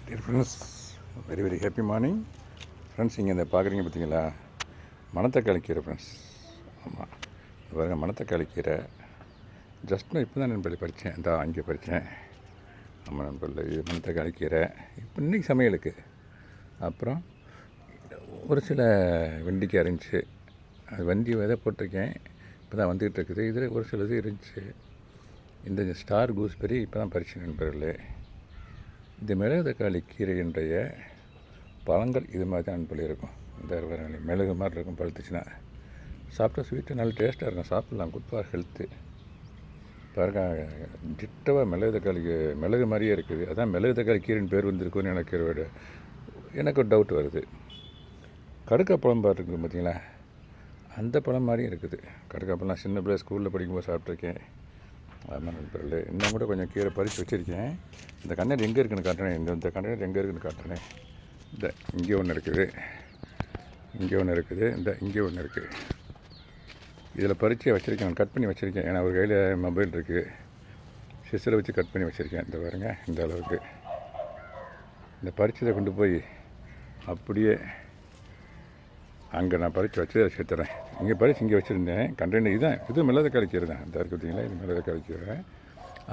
Dear friends, very very happy morning friends. இங்கே இந்த பார்க்குறீங்க பார்த்தீங்களா, மணத்தக்காளி கீரை ஃப்ரெண்ட்ஸ். ஆமாம், பாருங்கள், மணத்தக்காளி கீரை ஜஸ்ட் நான் இப்போ தான் நண்பர்கள் பறித்தேன். இந்த அங்கே பறித்தேன். ஆமாம் நண்பர்கள், இது மணத்தக்காளி கீரை இப்போ இன்றைக்கி சமையலுக்கு. அப்புறம் ஒரு சில வெண்டிக்காய் இருந்துச்சு, அது வண்டி விதை போட்டிருக்கேன், இப்போ தான் வந்துக்கிட்டு இருக்குது. இதில் ஒரு சில இது இருந்துச்சு. இந்த ஸ்டார் கூஸ்பெரி இப்போ தான் பறிச்சேன் நண்பர்களே. இந்த மிளகு தக்காளி கீரையினுடைய பழங்கள் இது மாதிரி தான் நண்பர்கள் இருக்கும். இந்த மிளகு மாதிரி இருக்கும், பழுத்துச்சுன்னா சாப்பிட்டா ஸ்வீட்டு நல்ல டேஸ்ட்டாக இருக்கும், சாப்பிட்லாம். Good for health. பாருங்க, டிட்டவாக மிளகு மாதிரியே இருக்குது. அதான் மிளகு தக்காளி கீரைன்னு பேர் வந்திருக்குன்னு எனக்கு ஒரு டவுட் வருது. கடுக்காய் பழம் பார்த்துருக்கு பார்த்தீங்களா, அந்த பழம் மாதிரியும் இருக்குது. கடுக்காய் பழம் சின்ன பிள்ளை ஸ்கூலில் படிக்கும்போது சாப்பிட்ருக்கேன். ஆமாம் நண்பர்களே, இன்னும் கூட கொஞ்சம் கீரை பறித்து வச்சுருக்கேன். இந்த கண்ணாடி எங்கே இருக்குதுன்னு காட்டுறேன். இந்த கண்ணாடி எங்கே இருக்குதுன்னு காட்டுறேன். இந்த இங்கே ஒன்று இருக்குது, இங்கே ஒன்று இருக்குது, இந்த இங்கே ஒன்று இருக்குது. இதில் பறித்து வச்சுருக்கேன், நான் கட் பண்ணி வச்சுருக்கேன். ஏன்னா ஒரு கையில் மொபைல் இருக்குது, சிஸ்டரை வச்சு கட் பண்ணி வச்சுருக்கேன். இந்த பாருங்க, இந்த அளவுக்கு. இந்த பறிச்சதை கொண்டு போய் அப்படியே அங்கே நான் பறித்து வச்சு அதை சேர்த்துறேன். இங்கே பறித்து இங்கே வச்சுருந்தேன் கண்டெய்னர். இது மிளகு தக்காளி கீரை தான். இந்த இருக்குது பார்த்தீங்களா, இது மிளகு தக்காளி கீரை.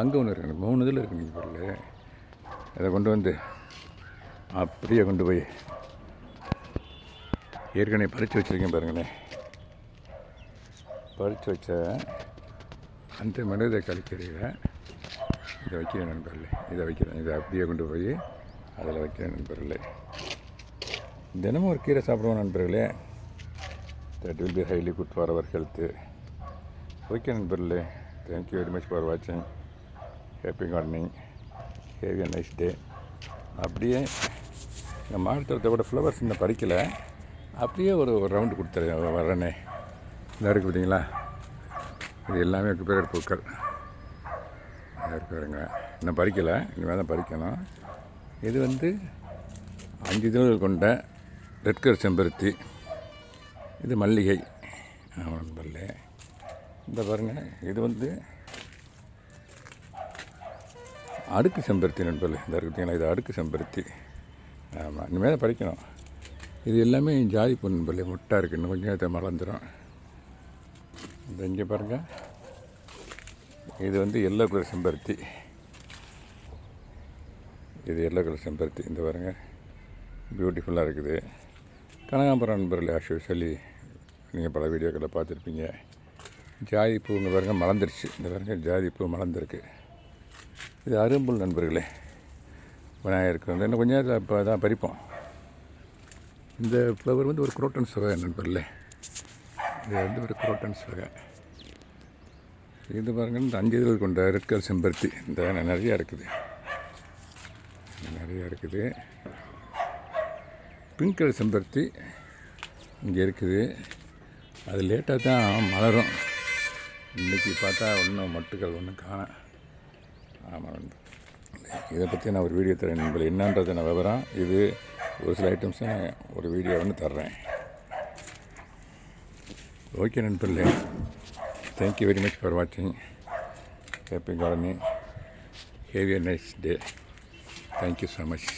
அங்கே ஒன்று இருக்குது, 3 இதில் இருக்குது. நீங்கள் பொருள் அதை கொண்டு வந்து அப்படியே கொண்டு போய் ஏற்கனவே பறித்து வச்சுருக்கேன் பாருங்களேன். பறித்து வச்ச அந்த மிளகு தக்காளி கீரையை இதை வைக்கிறேன் நண்பர்களே. இதை அப்படியே கொண்டு போய் அதில் வைக்கிறேன் நண்பர்களே. தினமும் ஒரு கீரை சாப்பிடுவோம் நண்பர்களே. That will be highly good for our health. Okay நண்பர்களே, தேங்க்யூ வெரி மச் ஃபார் வாட்சிங். Happy gardening, have a nice day. அப்படியே இந்த மாநிலத்தோட ஃப்ளவர்ஸ் இன்னும் பறிக்கலை, அப்படியே ஒரு ரவுண்டு கொடுத்துருக்கேன் வர்றேனே. இதாக இருக்குது பார்த்தீங்களா, இது எல்லாமே பேர் பூக்கள் இருக்குதுங்க. இன்னும் பறிக்கலை, இனிமேல் தான் பறிக்கணும். இது 5 இதழ்கள் கொண்ட ரெட் கலர் செம்பருத்தி. இது மல்லிகை. ஆமாம் நண்பர்களே, இந்த பாருங்கள், இது அடுக்கு செம்பருத்தி நண்பர்களே. இந்த இருக்குதுங்களா, இது அடுக்கு செம்பருத்தி. ஆமாம், இனிமேல் தான் பறிக்கணும். இது எல்லாமே ஜாதி பூ நண்பர்களே, முட்டாக இருக்குது. இன்னும் கொஞ்சம் நேரத்தை மலர்ந்துடும். இந்த இங்கே பாருங்கள், இது எல்லோ கலர் செம்பருத்தி. இது எல்லோ கலர் செம்பருத்தி. இந்த பாருங்கள், பியூட்டிஃபுல்லாக இருக்குது. கனகாம்பரம் நண்பர்களே, ஆக்சுவலி நீங்கள் பல வீடியோக்களை பார்த்துருப்பீங்க. ஜாதி பூ இங்கே பாருங்கள் மலர்ந்துருச்சு. இந்த பாருங்கள், ஜாதி பூ மலர்ந்துருக்கு. இது அரும்புல் நண்பர்களே. விநாயகருக்கு இன்னும் கொஞ்சம் நேரத்தில் இப்போ தான் பறிப்போம். இந்த ஃப்ளவர் ஒரு குரோட்டன்ஸ் வகை நண்பர்களே. இது ஒரு குரோட்டன்ஸ் வகை. இது பாருங்கள், இந்த 5 இதழ்கள் கொண்ட ரெட் கலர் செம்பருத்தி. இந்த நிறையா இருக்குது. பிங்க் கலர் செம்பருத்தி இங்கே இருக்குது. அது லேட்டாக தான் மலரும். இன்றைக்கி பார்த்தா ஒன்றும் மொட்டுக்கள் ஒன்றும் காணோம். ஆமாம், இதை பற்றி நான் ஒரு வீடியோ தரேன் நண்பர்களே. என்னன்றதை நான் விவரம், இது ஒரு சில ஐட்டம்ஸை நான் ஒரு வீடியோ தர்றேன். ஓகே நண்பர்களே, தேங்க்யூ வெரி மச் ஃபார் வாட்சிங். Happy gardening, have a nice day. Thank you so much.